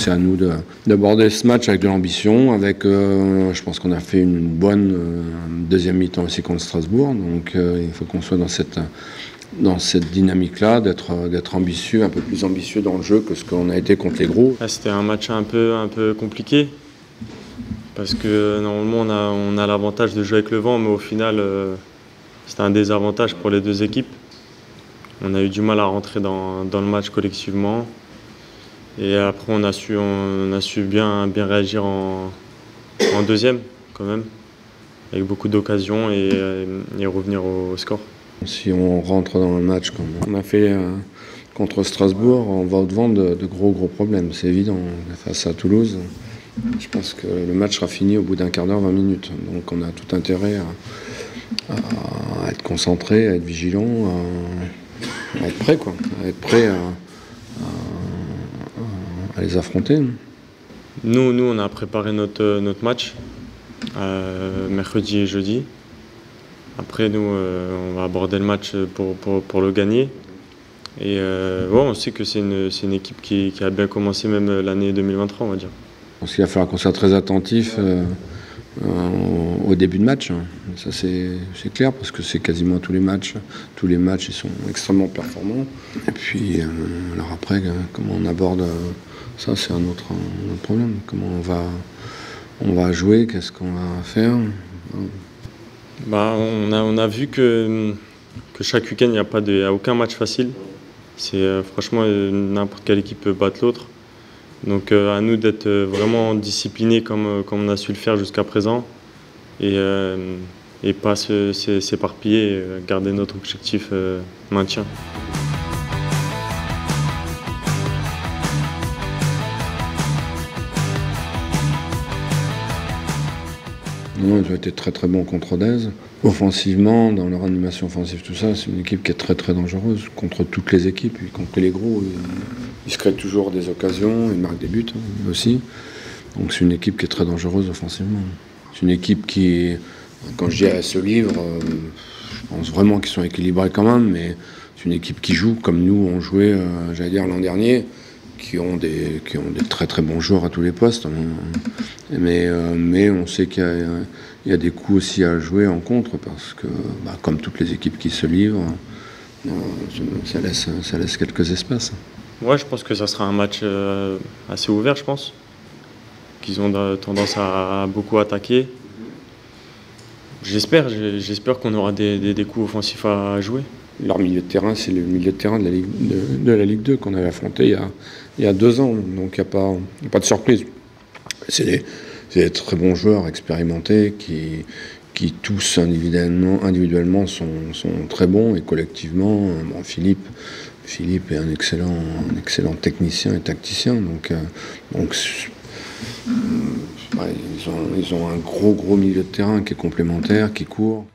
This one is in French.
c'est à nous d'aborder ce match avec de l'ambition, je pense qu'on a fait une bonne deuxième mi-temps aussi contre Strasbourg, donc il faut qu'on soit dans cette dynamique-là, d'être ambitieux, un peu plus ambitieux dans le jeu que ce qu'on a été contre les gros. C'était un match un peu compliqué, parce que normalement on a l'avantage de jouer avec le vent, mais au final c'était un désavantage pour les deux équipes. On a eu du mal à rentrer dans le match collectivement. Et après, on a su bien réagir en deuxième, quand même, avec beaucoup d'occasions et revenir au score. Si on rentre dans le match comme on a fait contre Strasbourg, on va au-devant de gros problèmes, c'est évident. Face à Toulouse, je pense que le match sera fini au bout d'un quart d'heure, 20 minutes. Donc on a tout intérêt à être concentré, à être vigilant, à être prêt, à être prêt à les affronter. Nous, on a préparé notre match mercredi et jeudi. Après, nous, on va aborder le match pour le gagner. Et on sait que c'est une équipe qui a bien commencé même l'année 2023, on va dire. Je pense qu'il va falloir qu'on soit très attentif au début de match. Ça, c'est clair, parce que c'est quasiment tous les matchs. Tous les matchs, ils sont extrêmement performants. Et puis, alors après, comment on aborde ça, c'est un autre problème. Comment on va jouer, qu'est-ce qu'on va faire? On a vu que chaque week-end, il n'y a aucun match facile. Franchement, n'importe quelle équipe peut battre l'autre. Donc à nous d'être vraiment disciplinés comme on a su le faire jusqu'à présent et pas s'éparpiller, garder notre objectif maintien. Non, ils ont été très bons contre Rodez. Offensivement, dans leur animation offensive, tout ça, c'est une équipe qui est très dangereuse contre toutes les équipes, y compris les gros. Ils se créent toujours des occasions, ils marquent des buts aussi. Donc c'est une équipe qui est très dangereuse offensivement. C'est une équipe qui, quand je dis elle se livre, je pense vraiment qu'ils sont équilibrés quand même, mais c'est une équipe qui joue comme nous on jouait, j'allais dire l'an dernier, qui ont des très bons joueurs à tous les postes. Mais on sait qu'il y a des coups aussi à jouer en contre, parce que comme toutes les équipes qui se livrent, ça laisse quelques espaces. Ouais, je pense que ça sera un match assez ouvert, je pense. Qu'ils ont tendance à beaucoup attaquer. J'espère qu'on aura des coups offensifs à jouer. Leur milieu de terrain, c'est le milieu de terrain de la Ligue 2 qu'on avait affronté il y a 2 ans. Donc il n'y a pas de surprise. C'est des très bons joueurs expérimentés qui tous individuellement sont très bons, et collectivement, Philippe est un excellent technicien et tacticien. Donc ils ont un gros milieu de terrain qui est complémentaire, qui court.